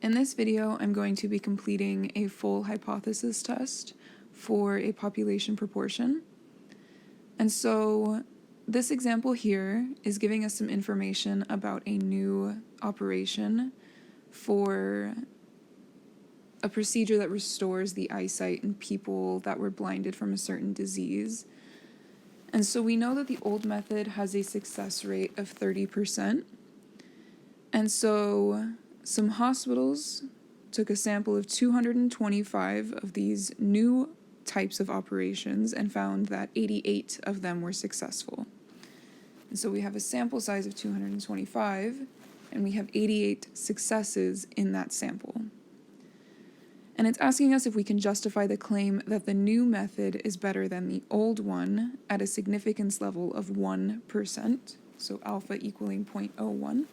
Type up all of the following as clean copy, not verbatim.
In this video, I'm going to be completing a full hypothesis test for a population proportion. And so this example here is giving us some information about a new operation for a procedure that restores the eyesight in people that were blinded from a certain disease. And so we know that the old method has a success rate of 30%. And so some hospitals took a sample of 225 of these new types of operations and found that 88 of them were successful. And so we have a sample size of 225, and we have 88 successes in that sample. And it's asking us if we can justify the claim that the new method is better than the old one at a significance level of 1%, so alpha equaling 0.01.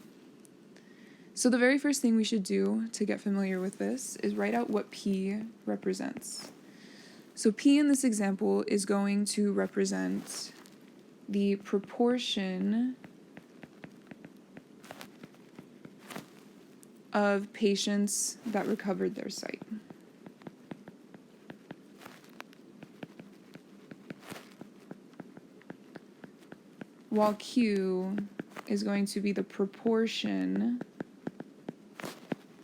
So the very first thing we should do to get familiar with this is write out what P represents. So P in this example is going to represent the proportion of patients that recovered their sight. While Q is going to be the proportion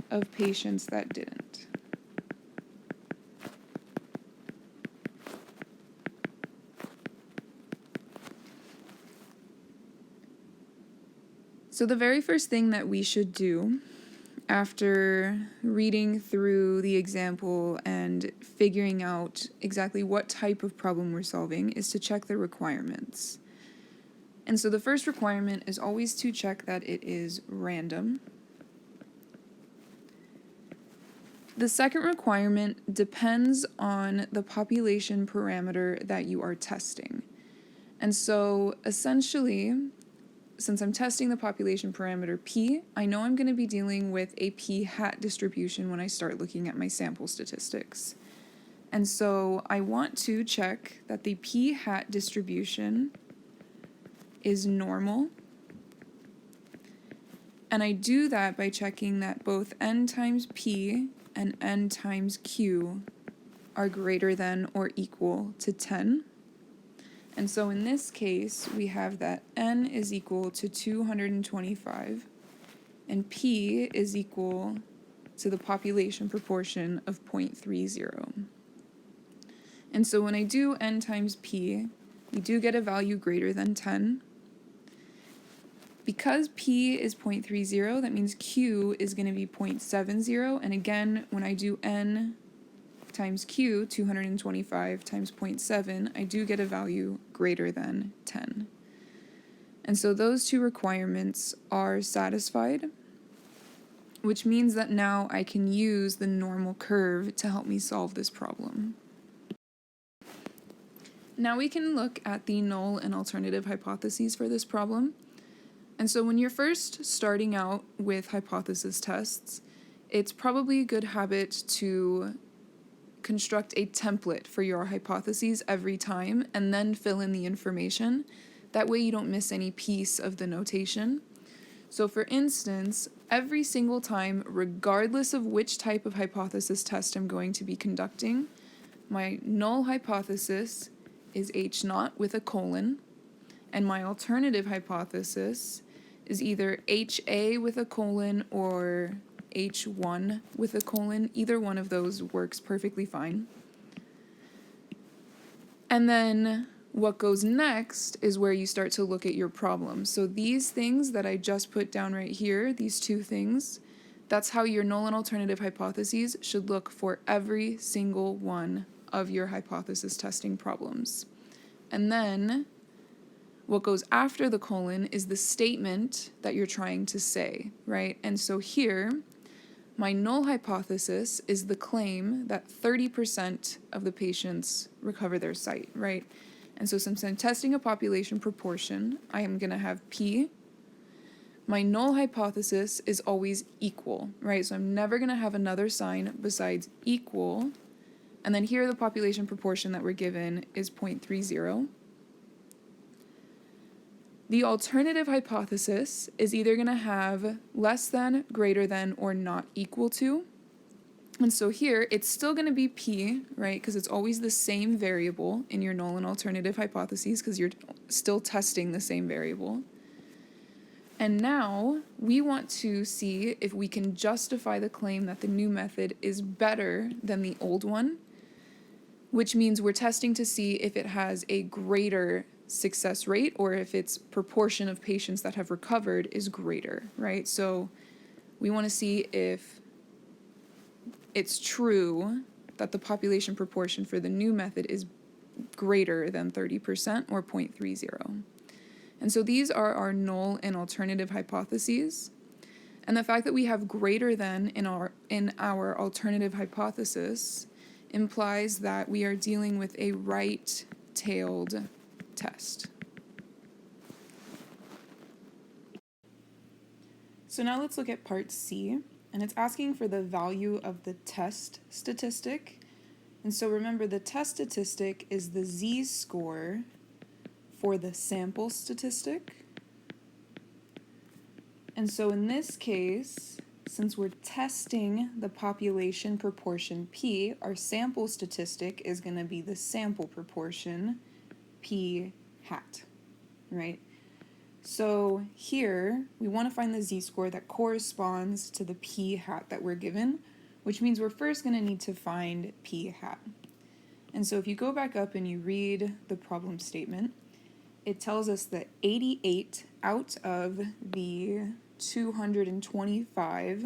of patients that didn't. So the very first thing that we should do after reading through the example and figuring out exactly what type of problem we're solving is to check the requirements. And so the first requirement is always to check that it is random. The second requirement depends on the population parameter that you are testing. And so essentially, since I'm testing the population parameter P, I know I'm going to be dealing with a p-hat distribution when I start looking at my sample statistics. And so I want to check that the p-hat distribution is normal. And I do that by checking that both n times p and n times q are greater than or equal to 10. And so in this case, we have that n is equal to 225, and p is equal to the population proportion of 0.30. And so when I do n times p, we do get a value greater than 10. Because p is 0.30, that means q is going to be 0.70, and again, when I do n times q, 225 times 0.7, I do get a value greater than 10. And so those two requirements are satisfied, which means that now I can use the normal curve to help me solve this problem. Now we can look at the null and alternative hypotheses for this problem. And so when you're first starting out with hypothesis tests, it's probably a good habit to construct a template for your hypotheses every time and then fill in the information. That way you don't miss any piece of the notation. So for instance, every single time, regardless of which type of hypothesis test I'm going to be conducting, my null hypothesis is H0 with a colon, and my alternative hypothesis is either HA with a colon or H1 with a colon. Either one of those works perfectly fine. And then what goes next is where you start to look at your problem. So these things that I just put down right here, these two things, that's how your null and alternative hypotheses should look for every single one of your hypothesis testing problems. And then what goes after the colon is the statement that you're trying to say, right? And so here, my null hypothesis is the claim that 30% of the patients recover their sight, right? And so since I'm testing a population proportion, I am going to have P. My null hypothesis is always equal, right? So I'm never going to have another sign besides equal. And then here the population proportion that we're given is 0.30. The alternative hypothesis is either going to have less than, greater than, or not equal to. And so here, it's still going to be p, right, because it's always the same variable in your null and alternative hypotheses because you're still testing the same variable. And now we want to see if we can justify the claim that the new method is better than the old one, which means we're testing to see if it has a greater success rate or if its proportion of patients that have recovered is greater, right? So we want to see if it's true that the population proportion for the new method is greater than 30% or 0.30. And so these are our null and alternative hypotheses. And the fact that we have greater than in our alternative hypothesis implies that we are dealing with a right-tailed test. So now let's look at part C, and it's asking for the value of the test statistic. And so remember, the test statistic is the z-score for the sample statistic. And so in this case, since we're testing the population proportion p, our sample statistic is going to be the sample proportion p hat, right? So here, we want to find the z-score that corresponds to the p hat that we're given, which means we're first going to need to find p hat. And so if you go back up and you read the problem statement, it tells us that 88 out of the 225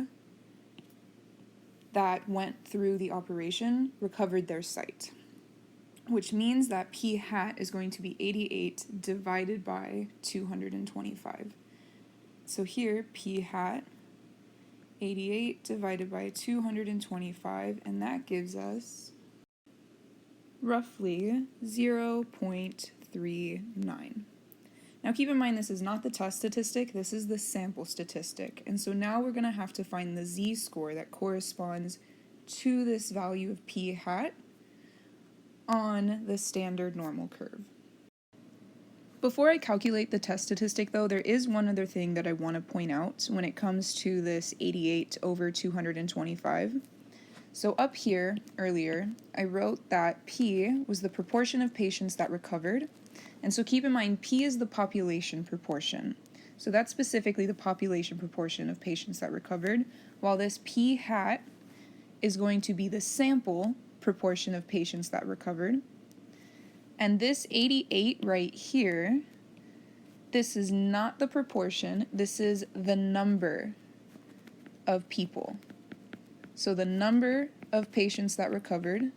that went through the operation recovered their sight, which means that p hat is going to be 88 divided by 225. So here, p hat, 88 divided by 225, and that gives us roughly 0.39. Now keep in mind, this is not the test statistic, this is the sample statistic. And so now we're going to have to find the z-score that corresponds to this value of p hat on the standard normal curve. Before I calculate the test statistic though, there is one other thing that I want to point out when it comes to this 88 over 225. So up here earlier, I wrote that p was the proportion of patients that recovered. And so keep in mind, p is the population proportion. So that's specifically the population proportion of patients that recovered, while this p hat is going to be the sample proportion of patients that recovered. And this 88 right here, this is not the proportion, this is the number of people. So the number of patients that recovered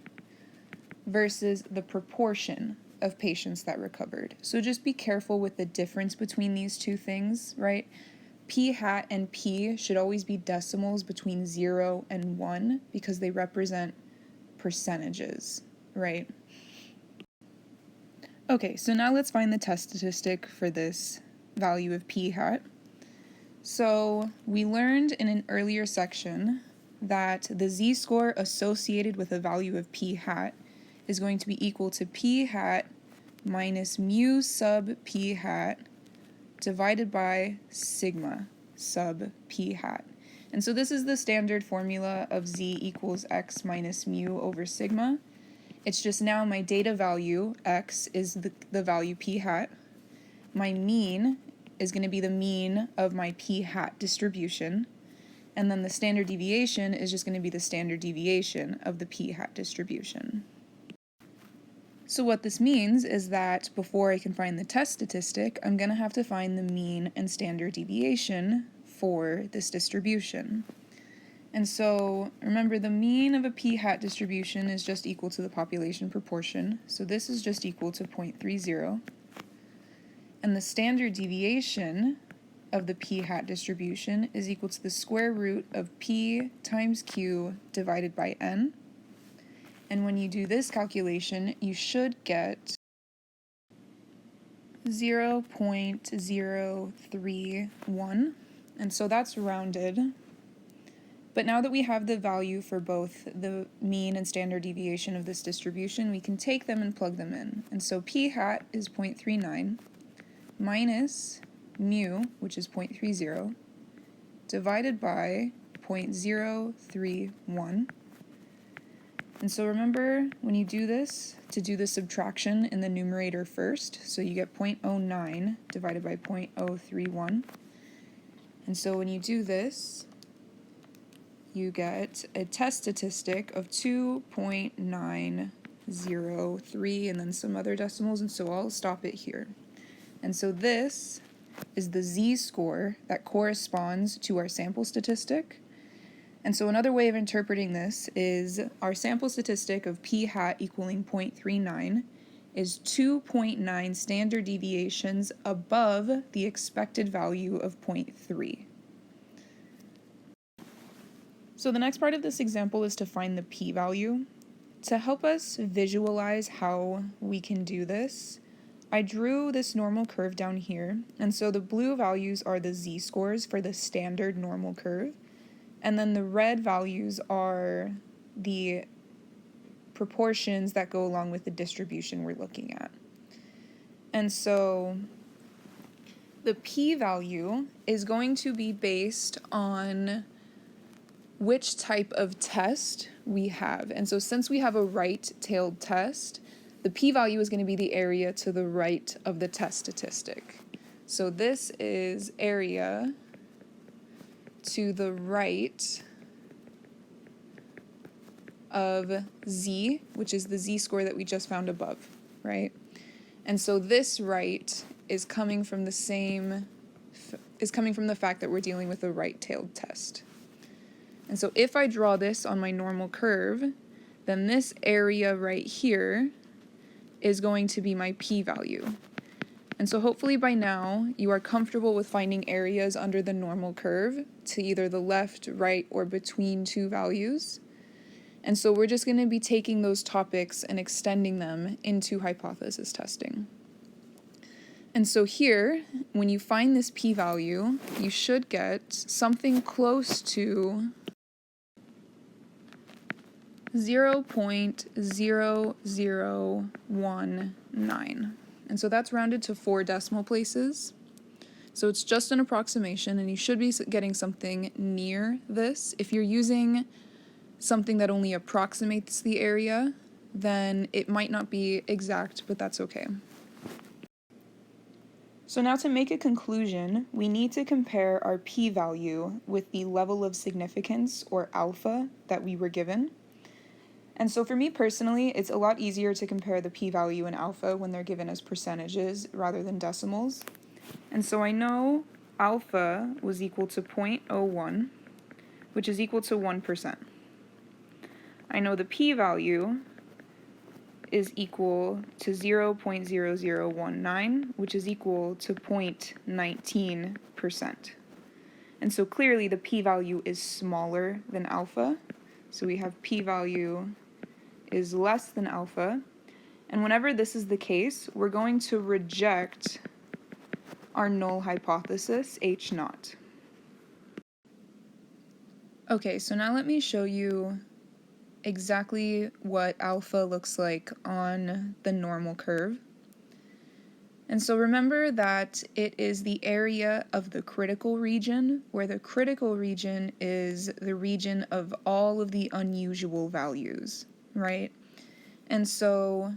versus the proportion of patients that recovered. So just be careful with the difference between these two things, right? P hat and p should always be decimals between 0 and 1 because they represent percentages, right? Okay, so now let's find the test statistic for this value of p hat. So we learned in an earlier section that the z-score associated with a value of p hat is going to be equal to p hat minus mu sub p hat divided by sigma sub p hat. And so this is the standard formula of z equals x minus mu over sigma. It's just now my data value, x, is the value p hat. My mean is going to be the mean of my p hat distribution. And then the standard deviation is just going to be the standard deviation of the p hat distribution. So what this means is that before I can find the test statistic, I'm going to have to find the mean and standard deviation for this distribution. And so remember, the mean of a p hat distribution is just equal to the population proportion. So this is just equal to 0.30. And the standard deviation of the p hat distribution is equal to the square root of p times q divided by n. And when you do this calculation, you should get 0.031. And so that's rounded. But now that we have the value for both the mean and standard deviation of this distribution, we can take them and plug them in. And so p hat is 0.39. minus mu, which is 0.30, divided by 0.031. And so remember, when you do this, to do the subtraction in the numerator first, so you get 0.09 divided by 0.031. And so when you do this, you get a test statistic of 2.903 and then some other decimals, and so I'll stop it here. And so this is the z-score that corresponds to our sample statistic. And so another way of interpreting this is our sample statistic of p hat equaling 0.39 is 2.9 standard deviations above the expected value of 0.3. So the next part of this example is to find the p-value. To help us visualize how we can do this, I drew this normal curve down here, and so the blue values are the z-scores for the standard normal curve, and then the red values are the proportions that go along with the distribution we're looking at. And so the p-value is going to be based on which type of test we have. And so since we have a right-tailed test, the p-value is going to be the area to the right of the test statistic. So this is area to the right of z, which is the z-score that we just found above, right? And so this right is coming from the fact that we're dealing with a right-tailed test. And so if I draw this on my normal curve, then this area right here is going to be my p-value. And so hopefully by now you are comfortable with finding areas under the normal curve to either the left, right, or between two values. And so we're just going to be taking those topics and extending them into hypothesis testing. And so here, when you find this p-value, you should get something close to 0.0019. And so that's rounded to 4 decimal places. So it's just an approximation, and you should be getting something near this. If you're using something that only approximates the area, then it might not be exact, but that's okay. So now to make a conclusion, we need to compare our p-value with the level of significance, or alpha, that we were given. And so for me personally, it's a lot easier to compare the p-value and alpha when they're given as percentages rather than decimals. And so I know alpha was equal to 0.01, which is equal to 1%. I know the p-value is equal to 0.0019, which is equal to 0.19%. And so clearly the p-value is smaller than alpha. So we have p-value is less than alpha. And whenever this is the case, we're going to reject our null hypothesis, H naught. Okay, so now let me show you exactly what alpha looks like on the normal curve. And so remember that it is the area of the critical region, where the critical region is the region of all of the unusual values, right? And so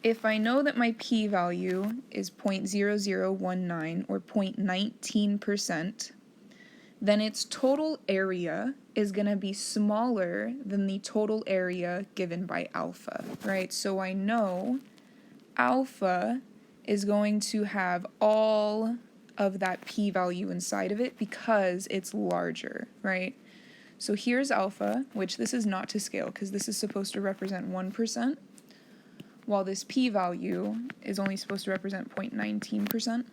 if I know that my p-value is 0.0019 or 0.19%, then its total area is going to be smaller than the total area given by alpha, right? So I know alpha is going to have all of that p-value inside of it because it's larger, right? So here's alpha, which this is not to scale because this is supposed to represent 1%, while this p-value is only supposed to represent 0.19%.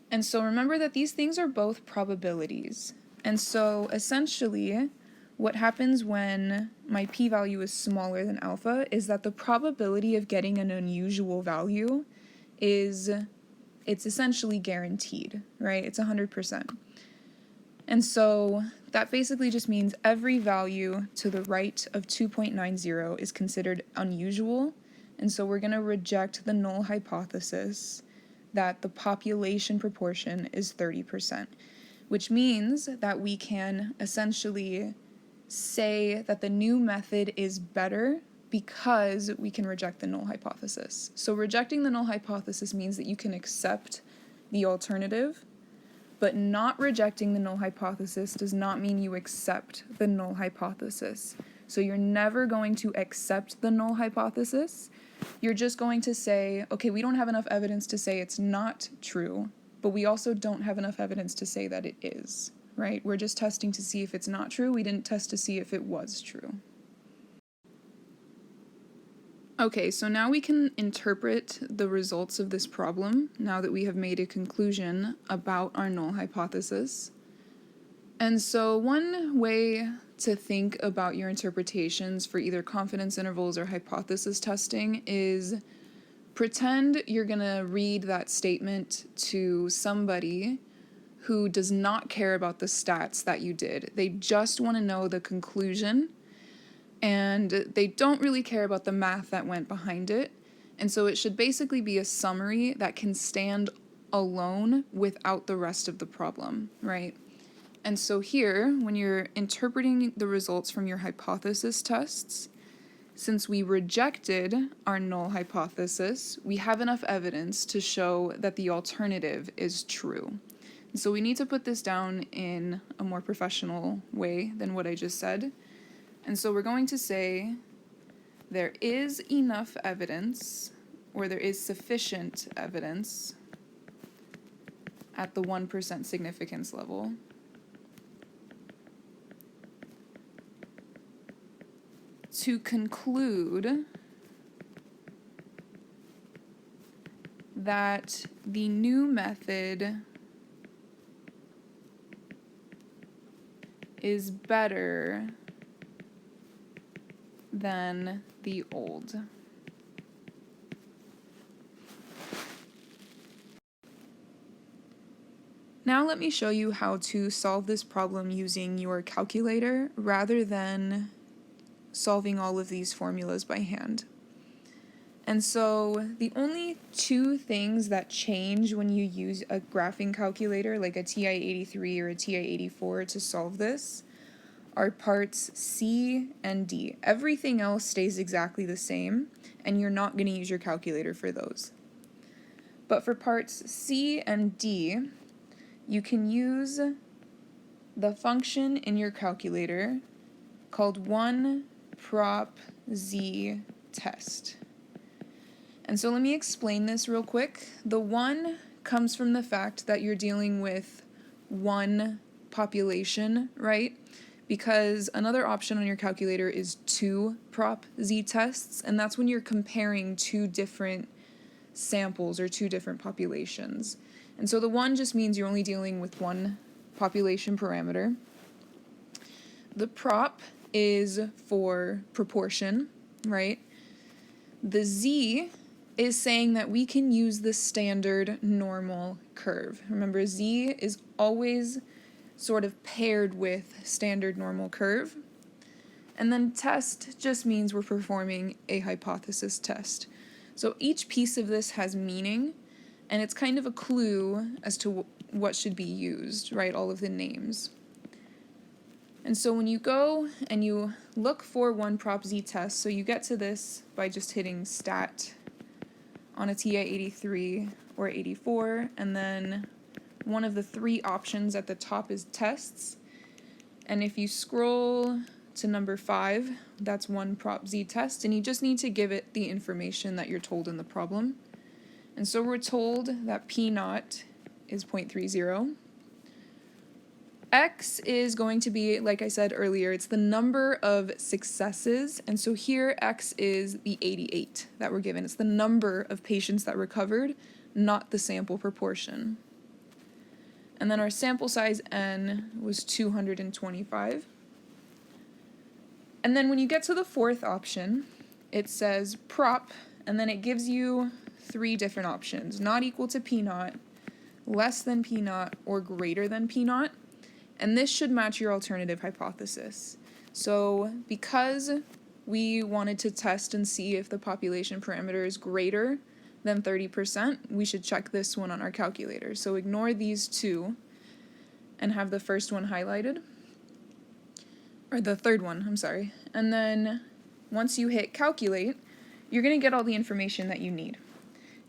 And so remember that these things are both probabilities. And so essentially, what happens when my p-value is smaller than alpha is that the probability of getting an unusual value it's essentially guaranteed, right? It's 100%. And so that basically just means every value to the right of 2.90 is considered unusual, And so we're going to reject the null hypothesis that the population proportion is 30%, which means that we can essentially say that the new method is better because we can reject the null hypothesis. So rejecting the null hypothesis means that you can accept the alternative, but not rejecting the null hypothesis does not mean you accept the null hypothesis. So you're never going to accept the null hypothesis. You're just going to say, okay, we don't have enough evidence to say it's not true, but we also don't have enough evidence to say that it is, right? We're just testing to see if it's not true. We didn't test to see if it was true. Okay, so now we can interpret the results of this problem now that we have made a conclusion about our null hypothesis. And so one way to think about your interpretations for either confidence intervals or hypothesis testing is pretend you're going to read that statement to somebody who does not care about the stats that you did. They just want to know the conclusion, and they don't really care about the math that went behind it. And so it should basically be a summary that can stand alone without the rest of the problem, right? And so here, when you're interpreting the results from your hypothesis tests, since we rejected our null hypothesis, we have enough evidence to show that the alternative is true. And so we need to put this down in a more professional way than what I just said. And so we're going to say there is enough evidence, or there is sufficient evidence at the 1% significance level to conclude that the new method is better than the old. Now let me show you how to solve this problem using your calculator rather than solving all of these formulas by hand. And so the only two things that change when you use a graphing calculator like a TI-83 or a TI-84 to solve this are parts C and D. Everything else stays exactly the same, and you're not going to use your calculator for those. But for parts C and D, you can use the function in your calculator called 1 prop z test. And so let me explain this real quick. The 1 comes from the fact that you're dealing with one population, right? Because another option on your calculator is 2 prop z tests, and that's when you're comparing two different samples or two different populations. And so the 1 just means you're only dealing with one population parameter. The prop is for proportion, right? The z is saying that we can use the standard normal curve. Remember, z is always sort of paired with standard normal curve. And then test just means we're performing a hypothesis test. So each piece of this has meaning, and it's kind of a clue as to what should be used, right? All of the names. And so when you go and you look for 1 prop z test, so you get to this by just hitting stat on a TI-83 or 84, and then one of the 3 options at the top is tests. And if you scroll to number 5, that's 1 prop z test, and you just need to give it the information that you're told in the problem. And so we're told that P0 is 0.30. X is going to be, like I said earlier, it's the number of successes, and so here X is the 88 that we're given. It's the number of patients that recovered, not the sample proportion. And then our sample size N was 225. And then when you get to the 4th option, it says prop, and then it gives you 3 different options: not equal to P0, less than P0, or greater than P0. And this should match your alternative hypothesis. So because we wanted to test and see if the population parameter is greater than 30%, we should check this one on our calculator. So ignore these two and have the first one highlighted, or the third one, I'm sorry. And then once you hit calculate, you're going to get all the information that you need.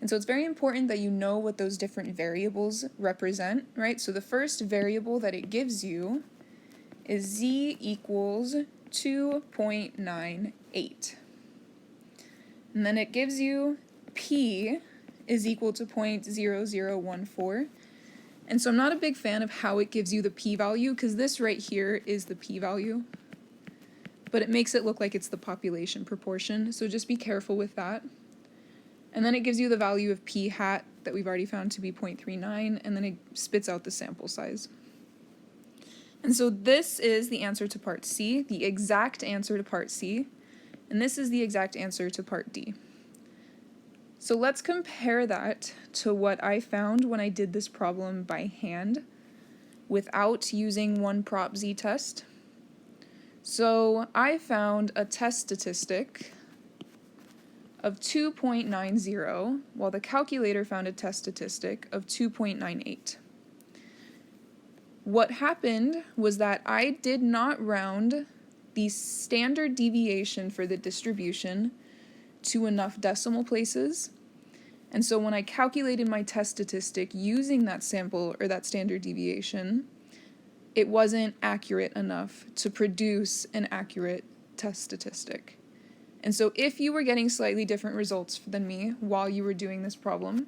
And so it's very important that you know what those different variables represent, right? So the first variable that it gives you is z equals 2.98. And then it gives you p is equal to 0.0014. And so I'm not a big fan of how it gives you the p-value, because this right here is the p-value, but it makes it look like it's the population proportion, so just be careful with that. And then it gives you the value of p hat that we've already found to be 0.39, and then it spits out the sample size. And so this is the answer to part C, the exact answer to part C, and this is the exact answer to part D. So let's compare that to what I found when I did this problem by hand without using one prop z test. So I found a test statistic of 2.90, while the calculator found a test statistic of 2.98. What happened was that I did not round the standard deviation for the distribution to enough decimal places. And so when I calculated my test statistic using that sample or that standard deviation, it wasn't accurate enough to produce an accurate test statistic. And so if you were getting slightly different results than me while you were doing this problem,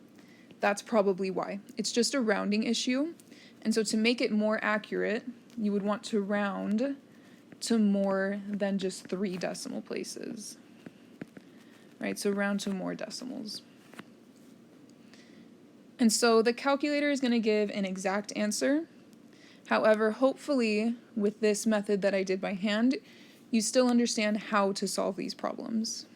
that's probably why. It's just a rounding issue. And so to make it more accurate, you would want to round to more than just 3 decimal places. Right, so round to more decimals. And so the calculator is going to give an exact answer. However, hopefully with this method that I did by hand, you still understand how to solve these problems.